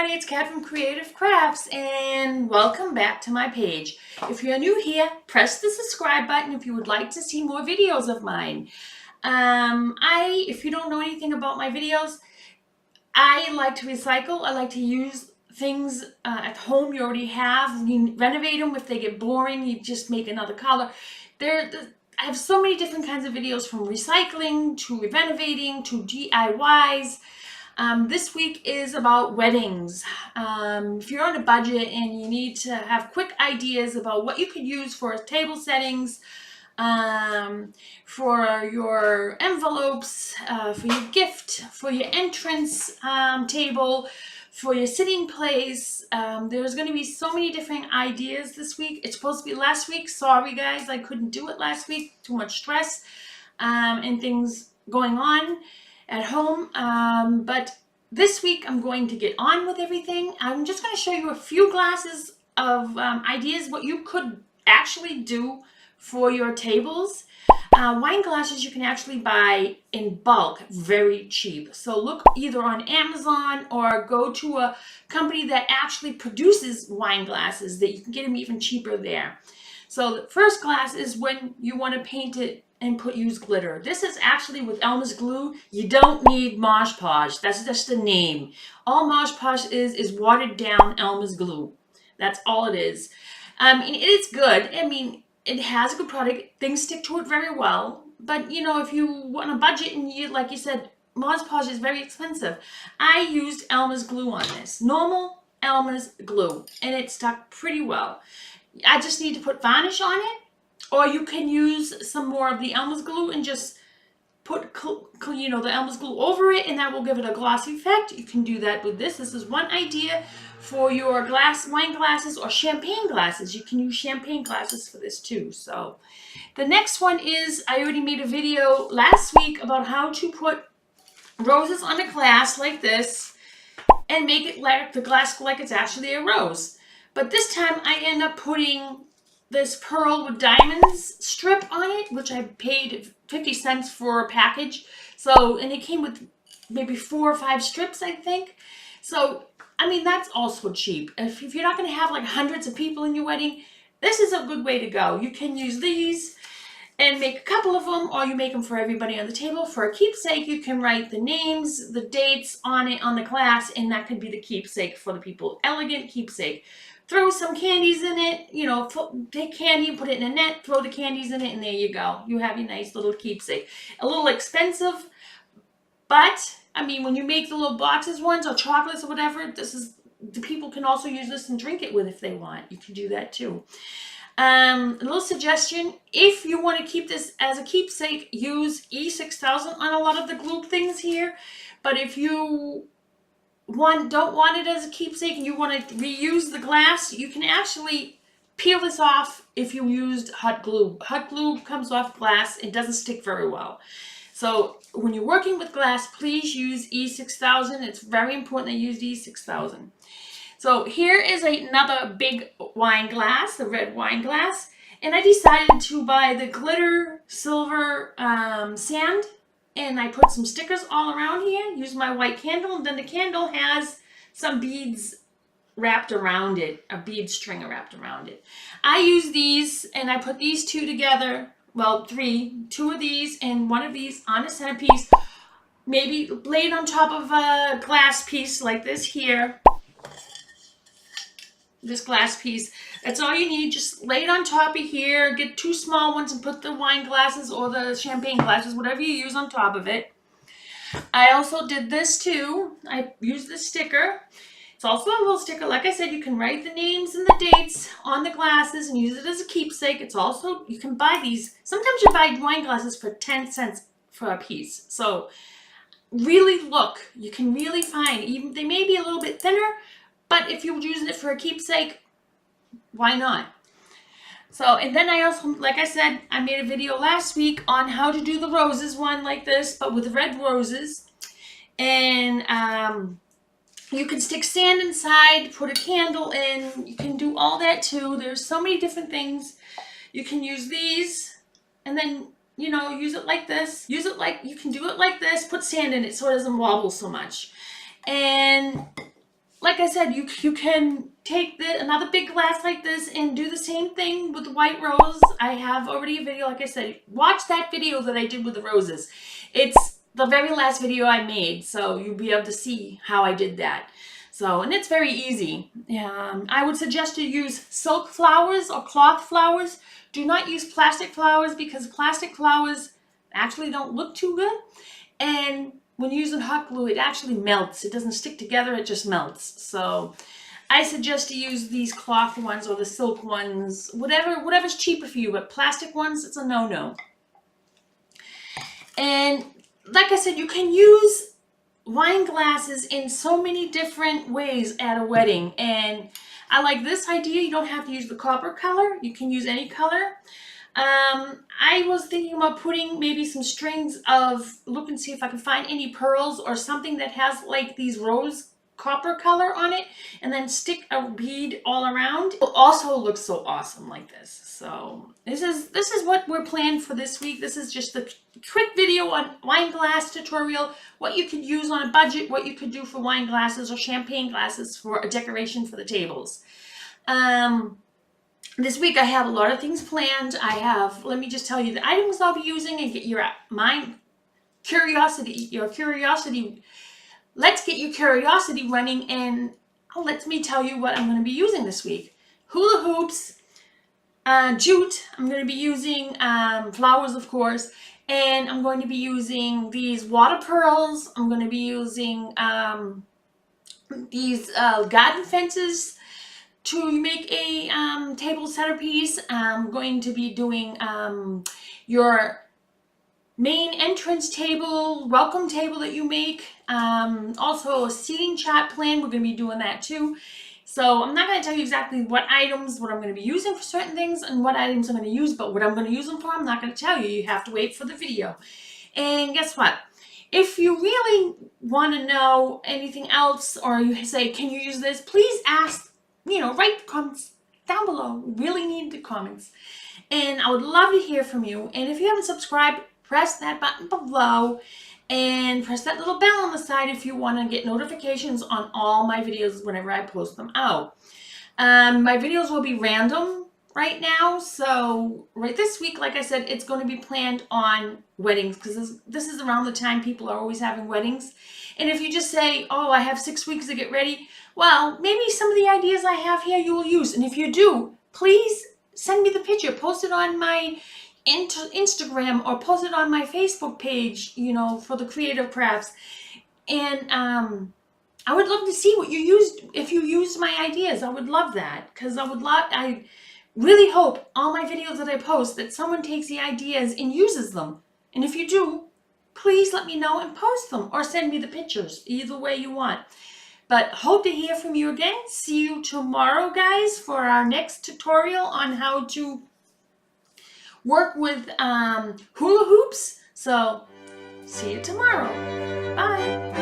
everybody, it's Kat from Creative Crafts and welcome back to my page. If you're new here, press the subscribe button if you would like to see more videos of mine. If you don't know anything about my videos, I like to recycle. I like to use things at home you already have. You renovate them. If they get boring, you just make another color. I have so many different kinds of videos, from recycling to renovating to DIYs. This week is about weddings. If you're on a budget and you need to have quick ideas about what you could use for table settings, for your envelopes, for your gift, for your entrance table, for your sitting place, there's going to be so many different ideas this week. It's supposed to be last week. Sorry guys, I couldn't do it last week. Too much stress and things going on at home, but this week I'm going to get on with everything. I'm just going to show you a few glasses of ideas what you could actually do for your tables. Wine glasses you can actually buy in bulk, very cheap. So look either on Amazon or go to a company that actually produces wine glasses that you can get them even cheaper there. So the first glass is when you want to paint it and use glitter. This is actually with Elmer's glue. You don't need Mod Podge. That's just the name. All Mod Podge is watered down Elmer's glue. That's all it is. And it's good. I mean, it has a good product. Things stick to it very well. But you know, if you want a budget and you, like you said, Mod Podge is very expensive. I used Elmer's glue on this. Normal Elmer's glue, and it stuck pretty well. I just need to put varnish on it. Or you can use some more of the Elmer's glue and just put, the Elmer's glue over it, and that will give it a glossy effect. You can do that with this. This is one idea for your wine glasses or champagne glasses. You can use champagne glasses for this too. So the next one is, I already made a video last week about how to put roses on a glass like this and make it like the glass like it's actually a rose. But this time I end up putting this pearl with diamonds strip on it, which I paid 50 cents for a package. So, and it came with maybe 4 or 5 strips, I think. So, I mean, that's also cheap. If you're not going to have like hundreds of people in your wedding, this is a good way to go. You can use these and make a couple of them, or you make them for everybody on the table. For a keepsake, you can write the names, the dates on it on the glass, and that could be the keepsake for the people. Elegant keepsake. Throw some candies in it, take candy, put it in a net, throw the candies in it, and there you go. You have your nice little keepsake. A little expensive, but, I mean, when you make the little boxes ones or chocolates or whatever, the people can also use this and drink it with if they want. You can do that too. A little suggestion, if you want to keep this as a keepsake, use E6000 on a lot of the glue things here. But if you don't want it as a keepsake and you want to reuse the glass, you can actually peel this off if you used hot glue. Hot glue comes off glass. It doesn't stick very well. So when you're working with glass, please use E6000. It's very important that you use E6000. So here is another big wine glass, the red wine glass. And I decided to buy the glitter silver sand. And I put some stickers all around here, use my white candle, and then the candle has some beads wrapped around it, a bead string wrapped around it. I use these, and I put these two together, well, 2 of these and 1 of these on a centerpiece, maybe laid on top of a glass piece like this here. This glass piece. That's all you need. Just lay it on top of here. Get 2 small ones and put the wine glasses or the champagne glasses, whatever you use, on top of it. I also did this too. I used this sticker. It's also a little sticker. Like I said, you can write the names and the dates on the glasses and use it as a keepsake. It's also, you can buy these. Sometimes you buy wine glasses for 10 cents for a piece. So really look. You can really find, even they may be a little bit thinner, but if you're using it for a keepsake, why not? So, and then I also, like I said, I made a video last week on how to do the roses one like this, but with red roses. And you can stick sand inside, put a candle in. You can do all that too. There's so many different things. You can use these and then, use it like this. You can do it like this. Put sand in it so it doesn't wobble so much. And like I said, you can take another big glass like this and do the same thing with the white rose. I have already a video, like I said, watch that video that I did with the roses. It's the very last video I made, so you'll be able to see how I did that. So, and it's very easy. I would suggest you use silk flowers or cloth flowers. Do not use plastic flowers because plastic flowers actually don't look too good. And when using hot glue, it actually melts. It doesn't stick together, it just melts. So I suggest to use these cloth ones or the silk ones, whatever's cheaper for you, but plastic ones, it's a no-no. And like I said, you can use wine glasses in so many different ways at a wedding. And I like this idea. You don't have to use the copper color. You can use any color. I was thinking about putting maybe some strings of, look and see if I can find any pearls or something that has like these rose copper color on it, and then stick a bead all around. It will also look so awesome like this. So this is what we're planning for this week. This is just a quick video on wine glass tutorial, what you could use on a budget, what you could do for wine glasses or champagne glasses for a decoration for the tables. This week I have a lot of things planned. Let me just tell you the items I'll be using and get your curiosity. Let's get your curiosity running, and let me tell you what I'm going to be using this week. Hula hoops, jute. I'm going to be using flowers, of course, and I'm going to be using these water pearls. I'm going to be using these garden fences to make a table centerpiece. I'm going to be doing your main entrance table, welcome table that you make. Also a seating chart plan, we're going to be doing that too. So I'm not going to tell you exactly what I'm going to be using for certain things and what items I'm going to use, but what I'm going to use them for, I'm not going to tell you. You have to wait for the video. And guess what? If you really want to know anything else, or you say, can you use this? Please ask, write the comments down below. We really need the comments. And I would love to hear from you. And if you haven't subscribed, press that button below and press that little bell on the side if you want to get notifications on all my videos whenever I post them out. My videos will be random right now. So right this week, like I said, it's going to be planned on weddings, because this is around the time people are always having weddings. And if you just say, oh, I have 6 weeks to get ready, well, maybe some of the ideas I have here you will use. And if you do, please send me the picture, post it on my Instagram or post it on my Facebook page, for the Creative Crafts. And I would love to see what you used, if you used my ideas. I would love that, because I really hope all my videos that I post that someone takes the ideas and uses them. And if you do, please let me know and post them or send me the pictures, either way you want. But hope to hear from you again. See you tomorrow, guys, for our next tutorial on how to work with hula hoops. So see you tomorrow. Bye.